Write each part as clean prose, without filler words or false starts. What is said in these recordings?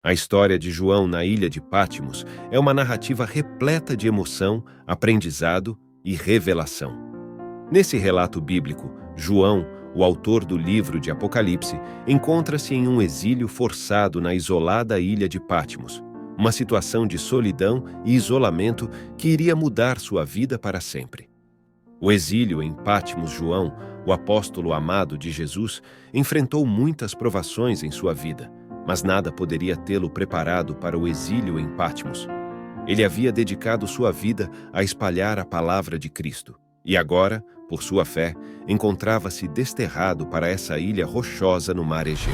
A história de João na ilha de Patmos é uma narrativa repleta de emoção, aprendizado e revelação. Nesse relato bíblico, João, o autor do livro de Apocalipse, encontra-se em um exílio forçado na isolada ilha de Patmos, uma situação de solidão e isolamento que iria mudar sua vida para sempre. O exílio em Patmos, João, o apóstolo amado de Jesus, enfrentou muitas provações em sua vida, mas nada poderia tê-lo preparado para o exílio em Patmos. Ele havia dedicado sua vida a espalhar a palavra de Cristo, e agora, por sua fé, encontrava-se desterrado para essa ilha rochosa no mar Egeu.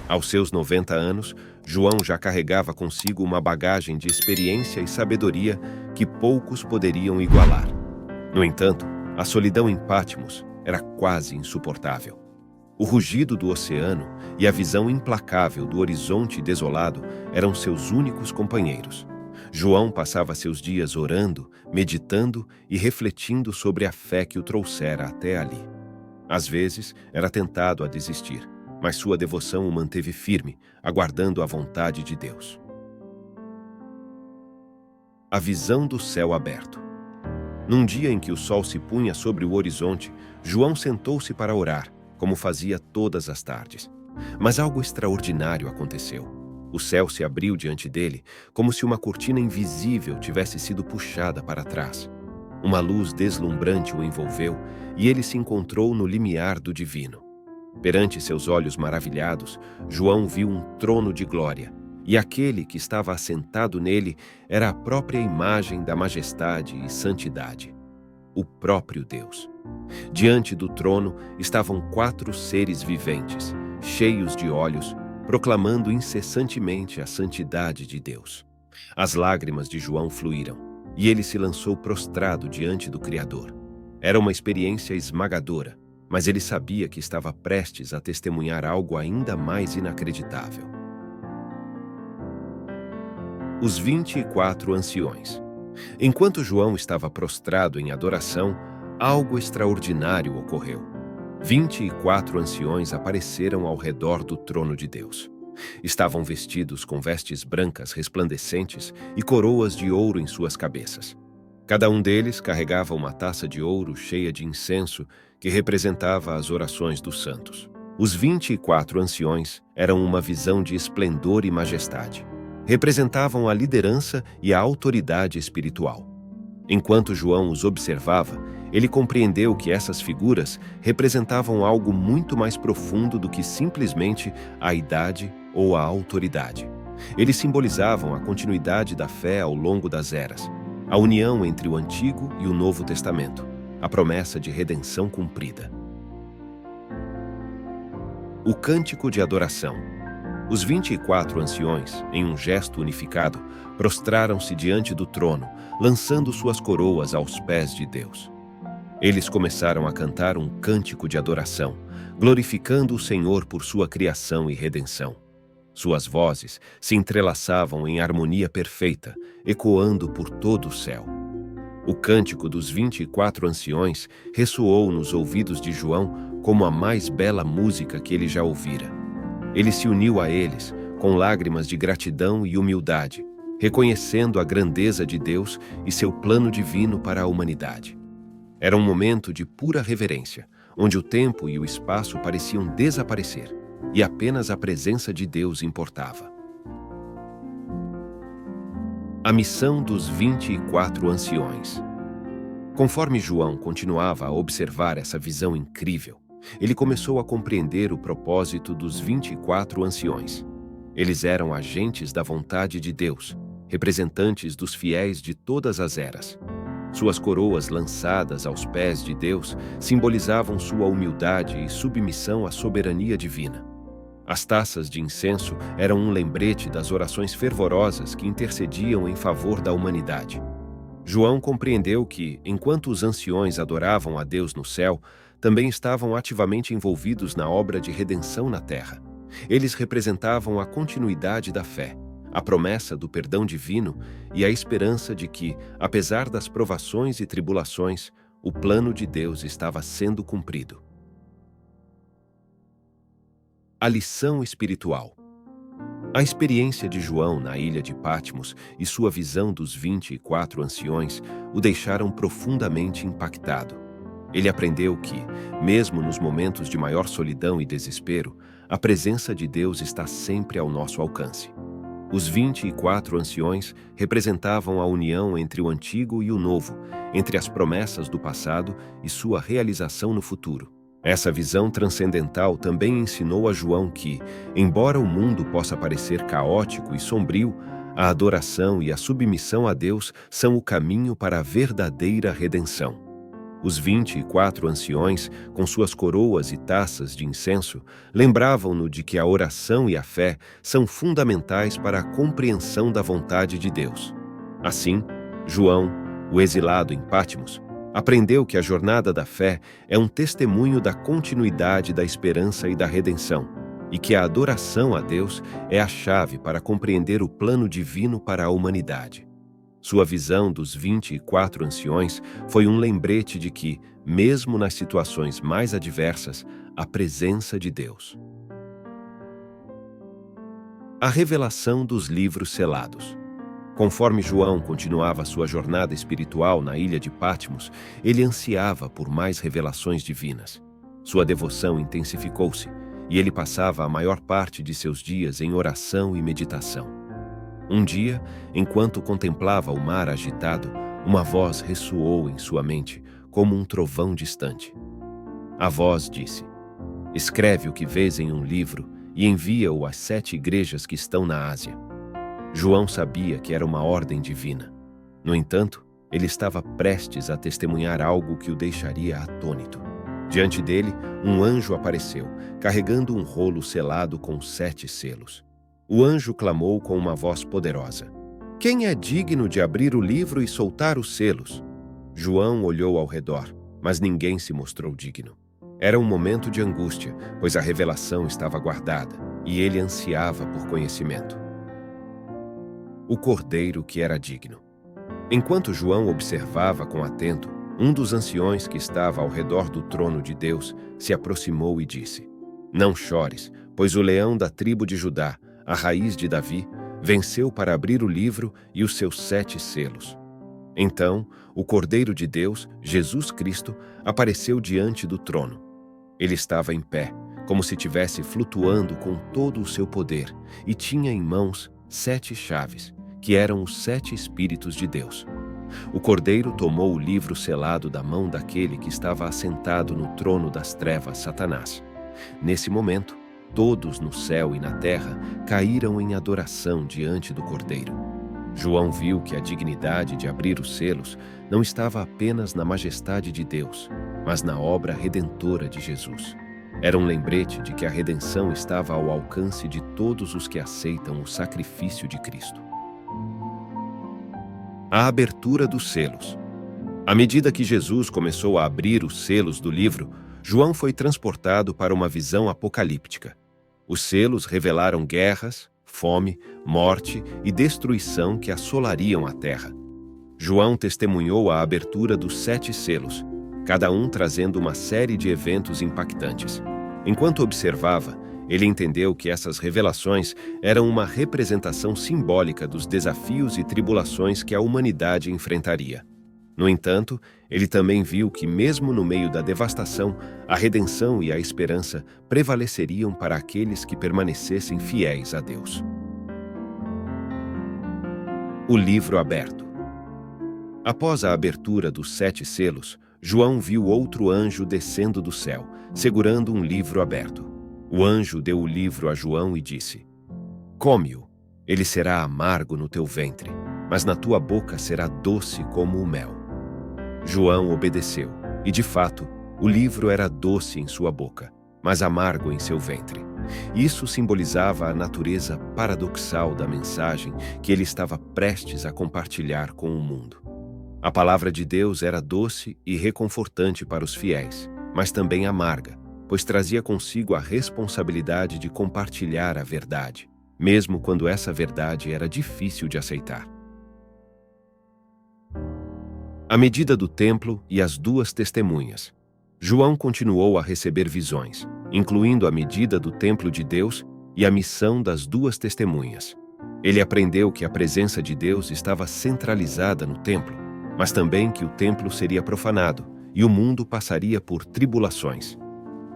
Aos seus 90 anos, João já carregava consigo uma bagagem de experiência e sabedoria que poucos poderiam igualar. No entanto, a solidão em Patmos era quase insuportável. O rugido do oceano e a visão implacável do horizonte desolado eram seus únicos companheiros. João passava seus dias orando, meditando e refletindo sobre a fé que o trouxera até ali. Às vezes, era tentado a desistir, mas sua devoção o manteve firme, aguardando a vontade de Deus. A visão do céu aberto. Num dia em que o sol se punha sobre o horizonte, João sentou-se para orar, como fazia todas as tardes. Mas algo extraordinário aconteceu. O céu se abriu diante dele, como se uma cortina invisível tivesse sido puxada para trás. Uma luz deslumbrante o envolveu e ele se encontrou no limiar do divino. Perante seus olhos maravilhados, João viu um trono de glória, e aquele que estava assentado nele era a própria imagem da majestade e santidade, o próprio Deus. Diante do trono estavam 4 seres viventes, cheios de olhos, proclamando incessantemente a santidade de Deus. As lágrimas de João fluíram, e ele se lançou prostrado diante do Criador. Era uma experiência esmagadora, mas ele sabia que estava prestes a testemunhar algo ainda mais inacreditável. Os 24 anciões. Enquanto João estava prostrado em adoração, algo extraordinário ocorreu. 24 anciões apareceram ao redor do trono de Deus. Estavam vestidos com vestes brancas resplandecentes e coroas de ouro em suas cabeças. Cada um deles carregava uma taça de ouro cheia de incenso que representava as orações dos santos. Os 24 anciões eram uma visão de esplendor e majestade. Representavam a liderança e a autoridade espiritual. Enquanto João os observava, ele compreendeu que essas figuras representavam algo muito mais profundo do que simplesmente a idade ou a autoridade. Eles simbolizavam a continuidade da fé ao longo das eras, a união entre o Antigo e o Novo Testamento, a promessa de redenção cumprida. O cântico de adoração. Os 24 anciões, em um gesto unificado, prostraram-se diante do trono, lançando suas coroas aos pés de Deus. Eles começaram a cantar um cântico de adoração, glorificando o Senhor por sua criação e redenção. Suas vozes se entrelaçavam em harmonia perfeita, ecoando por todo o céu. O cântico dos 24 anciões ressoou nos ouvidos de João como a mais bela música que ele já ouvira. Ele se uniu a eles, com lágrimas de gratidão e humildade, reconhecendo a grandeza de Deus e seu plano divino para a humanidade. Era um momento de pura reverência, onde o tempo e o espaço pareciam desaparecer, e apenas a presença de Deus importava. A missão dos 24 anciões. Conforme João continuava a observar essa visão incrível, ele começou a compreender o propósito dos 24 anciões. Eles eram agentes da vontade de Deus, representantes dos fiéis de todas as eras. Suas coroas lançadas aos pés de Deus simbolizavam sua humildade e submissão à soberania divina. As taças de incenso eram um lembrete das orações fervorosas que intercediam em favor da humanidade. João compreendeu que, enquanto os anciões adoravam a Deus no céu, também estavam ativamente envolvidos na obra de redenção na terra. Eles representavam a continuidade da fé, a promessa do perdão divino e a esperança de que, apesar das provações e tribulações, o plano de Deus estava sendo cumprido. A lição espiritual. A experiência de João na ilha de Patmos e sua visão dos 24 anciões o deixaram profundamente impactado. Ele aprendeu que, mesmo nos momentos de maior solidão e desespero, a presença de Deus está sempre ao nosso alcance. Os 24 anciões representavam a união entre o antigo e o novo, entre as promessas do passado e sua realização no futuro. Essa visão transcendental também ensinou a João que, embora o mundo possa parecer caótico e sombrio, a adoração e a submissão a Deus são o caminho para a verdadeira redenção. Os 24 anciões, com suas coroas e taças de incenso, lembravam-no de que a oração e a fé são fundamentais para a compreensão da vontade de Deus. Assim, João, o exilado em Patmos, aprendeu que a jornada da fé é um testemunho da continuidade da esperança e da redenção, e que a adoração a Deus é a chave para compreender o plano divino para a humanidade. Sua visão dos 24 anciões foi um lembrete de que, mesmo nas situações mais adversas, a presença de Deus. A revelação dos livros selados. Conforme João continuava sua jornada espiritual na ilha de Patmos, ele ansiava por mais revelações divinas. Sua devoção intensificou-se, e ele passava a maior parte de seus dias em oração e meditação. Um dia, enquanto contemplava o mar agitado, uma voz ressoou em sua mente, como um trovão distante. A voz disse: "Escreve o que vês em um livro e envia-o às 7 igrejas que estão na Ásia." João sabia que era uma ordem divina. No entanto, ele estava prestes a testemunhar algo que o deixaria atônito. Diante dele, um anjo apareceu, carregando um rolo selado com 7 selos. O anjo clamou com uma voz poderosa: "Quem é digno de abrir o livro e soltar os selos?" João olhou ao redor, mas ninguém se mostrou digno. Era um momento de angústia, pois a revelação estava guardada, e ele ansiava por conhecimento. O cordeiro que era digno. Enquanto João observava com atento, um dos anciões que estava ao redor do trono de Deus se aproximou e disse: "Não chores, pois o leão da tribo de Judá, a raiz de Davi, venceu para abrir o livro e os seus 7 selos." Então, o Cordeiro de Deus, Jesus Cristo, apareceu diante do trono. Ele estava em pé, como se estivesse flutuando com todo o seu poder, e tinha em mãos 7 chaves, que eram os 7 Espíritos de Deus. O Cordeiro tomou o livro selado da mão daquele que estava assentado no trono das trevas, Satanás. Nesse momento, todos no céu e na terra caíram em adoração diante do Cordeiro. João viu que a dignidade de abrir os selos não estava apenas na majestade de Deus, mas na obra redentora de Jesus. Era um lembrete de que a redenção estava ao alcance de todos os que aceitam o sacrifício de Cristo. A abertura dos selos. À medida que Jesus começou a abrir os selos do livro, João foi transportado para uma visão apocalíptica. Os selos revelaram guerras, fome, morte e destruição que assolariam a terra. João testemunhou a abertura dos 7 selos, cada um trazendo uma série de eventos impactantes. Enquanto observava, ele entendeu que essas revelações eram uma representação simbólica dos desafios e tribulações que a humanidade enfrentaria. No entanto, ele também viu que, mesmo no meio da devastação, a redenção e a esperança prevaleceriam para aqueles que permanecessem fiéis a Deus. O livro aberto. Após a abertura dos 7 selos, João viu outro anjo descendo do céu, segurando um livro aberto. O anjo deu o livro a João e disse: "Come-o, ele será amargo no teu ventre, mas na tua boca será doce como o mel." João obedeceu, e de fato, o livro era doce em sua boca, mas amargo em seu ventre. Isso simbolizava a natureza paradoxal da mensagem que ele estava prestes a compartilhar com o mundo. A palavra de Deus era doce e reconfortante para os fiéis, mas também amarga, pois trazia consigo a responsabilidade de compartilhar a verdade, mesmo quando essa verdade era difícil de aceitar. A medida do templo e as 2 testemunhas. João continuou a receber visões, incluindo a medida do templo de Deus e a missão das duas testemunhas. Ele aprendeu que a presença de Deus estava centralizada no templo, mas também que o templo seria profanado e o mundo passaria por tribulações.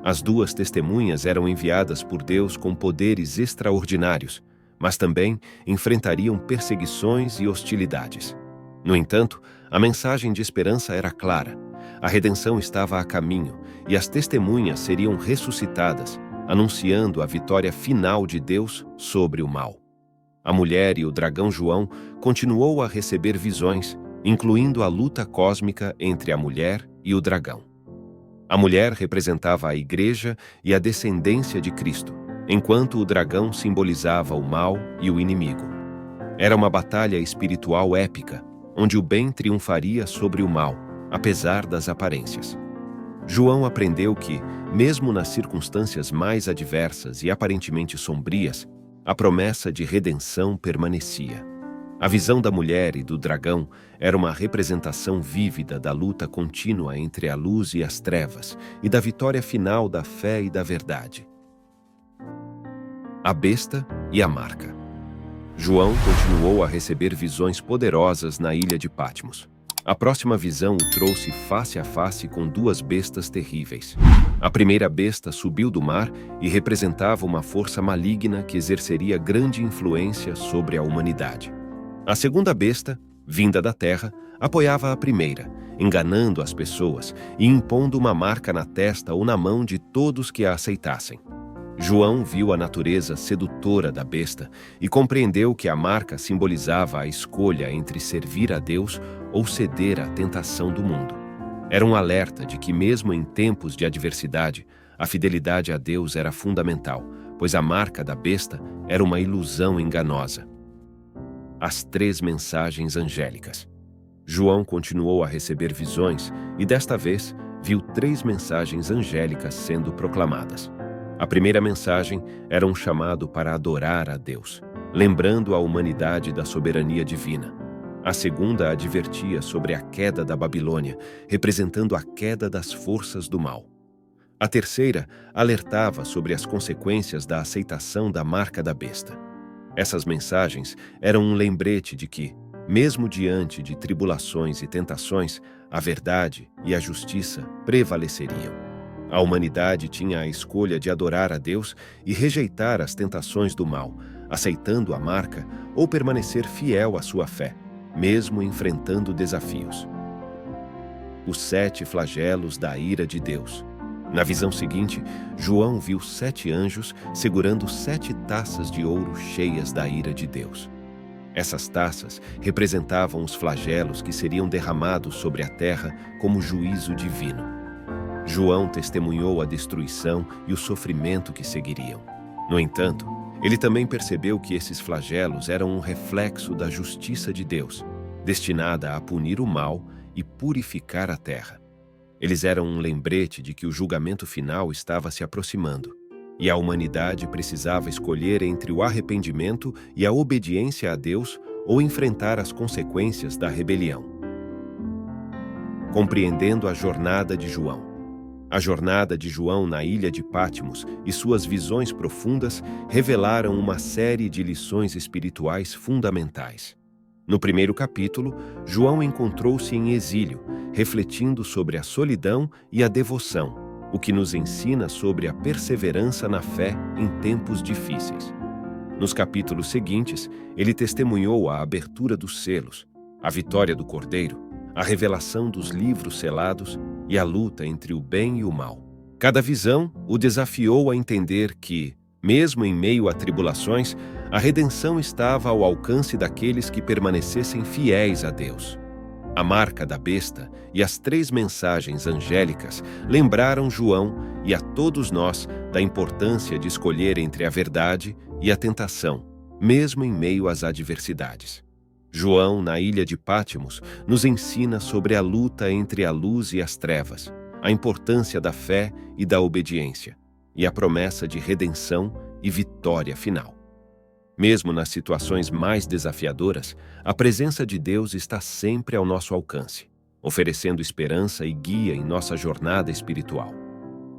As duas testemunhas eram enviadas por Deus com poderes extraordinários, mas também enfrentariam perseguições e hostilidades. No entanto, a mensagem de esperança era clara. A redenção estava a caminho e as testemunhas seriam ressuscitadas, anunciando a vitória final de Deus sobre o mal. A mulher e o dragão João continuou a receber visões, incluindo a luta cósmica entre a mulher e o dragão. A mulher representava a igreja e a descendência de Cristo, enquanto o dragão simbolizava o mal e o inimigo. Era uma batalha espiritual épica, onde o bem triunfaria sobre o mal, apesar das aparências. João aprendeu que, mesmo nas circunstâncias mais adversas e aparentemente sombrias, a promessa de redenção permanecia. A visão da mulher e do dragão era uma representação vívida da luta contínua entre a luz e as trevas e da vitória final da fé e da verdade. A besta e a marca. João continuou a receber visões poderosas na ilha de Patmos. A próxima visão o trouxe face a face com duas bestas terríveis. A primeira besta subiu do mar e representava uma força maligna que exerceria grande influência sobre a humanidade. A segunda besta, vinda da terra, apoiava a primeira, enganando as pessoas e impondo uma marca na testa ou na mão de todos que a aceitassem. João viu a natureza sedutora da besta e compreendeu que a marca simbolizava a escolha entre servir a Deus ou ceder à tentação do mundo. Era um alerta de que, mesmo em tempos de adversidade, a fidelidade a Deus era fundamental, pois a marca da besta era uma ilusão enganosa. As 3 mensagens angélicas. João continuou a receber visões e, desta vez, viu 3 mensagens angélicas sendo proclamadas. A primeira mensagem era um chamado para adorar a Deus, lembrando a humanidade da soberania divina. A segunda advertia sobre a queda da Babilônia, representando a queda das forças do mal. A terceira alertava sobre as consequências da aceitação da marca da besta. Essas mensagens eram um lembrete de que, mesmo diante de tribulações e tentações, a verdade e a justiça prevaleceriam. A humanidade tinha a escolha de adorar a Deus e rejeitar as tentações do mal, aceitando a marca ou permanecer fiel à sua fé, mesmo enfrentando desafios. Os 7 flagelos da ira de Deus. Na visão seguinte, João viu 7 anjos segurando 7 taças de ouro cheias da ira de Deus. Essas taças representavam os flagelos que seriam derramados sobre a terra como juízo divino. João testemunhou a destruição e o sofrimento que seguiriam. No entanto, ele também percebeu que esses flagelos eram um reflexo da justiça de Deus, destinada a punir o mal e purificar a terra. Eles eram um lembrete de que o julgamento final estava se aproximando, e a humanidade precisava escolher entre o arrependimento e a obediência a Deus ou enfrentar as consequências da rebelião. Compreendendo a jornada de João. A jornada de João na ilha de Patmos e suas visões profundas revelaram uma série de lições espirituais fundamentais. No primeiro capítulo, João encontrou-se em exílio, refletindo sobre a solidão e a devoção, o que nos ensina sobre a perseverança na fé em tempos difíceis. Nos capítulos seguintes, ele testemunhou a abertura dos selos, a vitória do Cordeiro, a revelação dos livros selados e a luta entre o bem e o mal. Cada visão o desafiou a entender que, mesmo em meio a tribulações, a redenção estava ao alcance daqueles que permanecessem fiéis a Deus. A marca da besta e as 3 mensagens angélicas lembraram João e a todos nós da importância de escolher entre a verdade e a tentação, mesmo em meio às adversidades. João, na ilha de Patmos, nos ensina sobre a luta entre a luz e as trevas, a importância da fé e da obediência, e a promessa de redenção e vitória final. Mesmo nas situações mais desafiadoras, a presença de Deus está sempre ao nosso alcance, oferecendo esperança e guia em nossa jornada espiritual.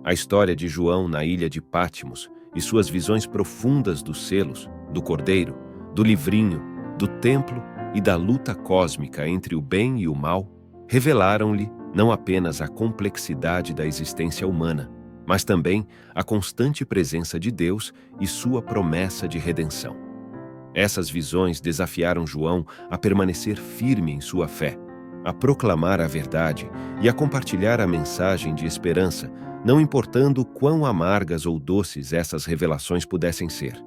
A história de João na ilha de Patmos e suas visões profundas dos selos, do cordeiro, do livrinho, do templo e da luta cósmica entre o bem e o mal, revelaram-lhe não apenas a complexidade da existência humana, mas também a constante presença de Deus e sua promessa de redenção. Essas visões desafiaram João a permanecer firme em sua fé, a proclamar a verdade e a compartilhar a mensagem de esperança, não importando quão amargas ou doces essas revelações pudessem ser.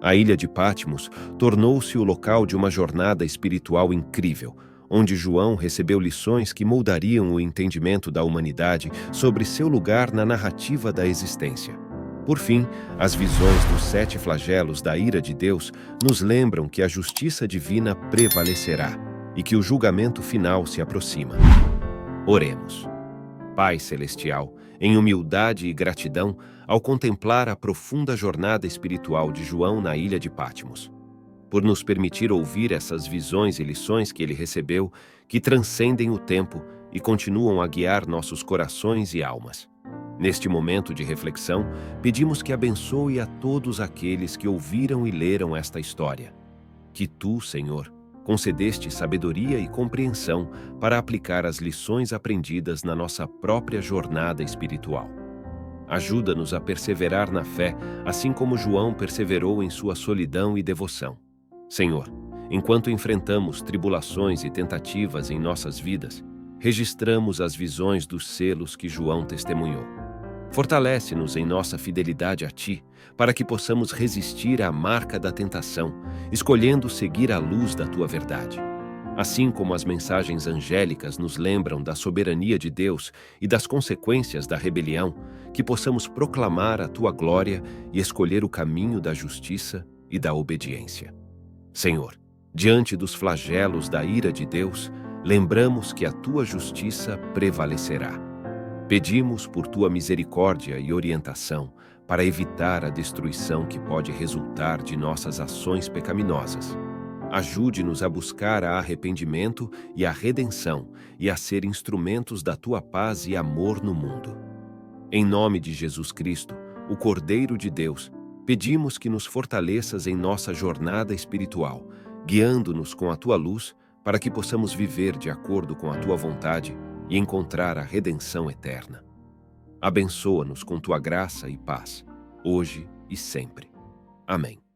A ilha de Patmos tornou-se o local de uma jornada espiritual incrível, onde João recebeu lições que moldariam o entendimento da humanidade sobre seu lugar na narrativa da existência. Por fim, as visões dos 7 flagelos da ira de Deus nos lembram que a justiça divina prevalecerá e que o julgamento final se aproxima. Oremos. Pai Celestial, em humildade e gratidão, ao contemplar a profunda jornada espiritual de João na ilha de Patmos, por nos permitir ouvir essas visões e lições que ele recebeu, que transcendem o tempo e continuam a guiar nossos corações e almas. Neste momento de reflexão, pedimos que abençoe a todos aqueles que ouviram e leram esta história. Que tu, Senhor, concedeste sabedoria e compreensão para aplicar as lições aprendidas na nossa própria jornada espiritual. Ajuda-nos a perseverar na fé, assim como João perseverou em sua solidão e devoção. Senhor, enquanto enfrentamos tribulações e tentativas em nossas vidas, registramos as visões dos selos que João testemunhou. Fortalece-nos em nossa fidelidade a Ti, para que possamos resistir à marca da tentação, escolhendo seguir a luz da Tua verdade. Assim como as mensagens angélicas nos lembram da soberania de Deus e das consequências da rebelião, que possamos proclamar a Tua glória e escolher o caminho da justiça e da obediência. Senhor, diante dos flagelos da ira de Deus, lembramos que a Tua justiça prevalecerá. Pedimos por Tua misericórdia e orientação para evitar a destruição que pode resultar de nossas ações pecaminosas. Ajude-nos a buscar a arrependimento e a redenção e a ser instrumentos da Tua paz e amor no mundo. Em nome de Jesus Cristo, o Cordeiro de Deus, pedimos que nos fortaleças em nossa jornada espiritual, guiando-nos com a Tua luz para que possamos viver de acordo com a Tua vontade e encontrar a redenção eterna. Abençoa-nos com Tua graça e paz, hoje e sempre. Amém.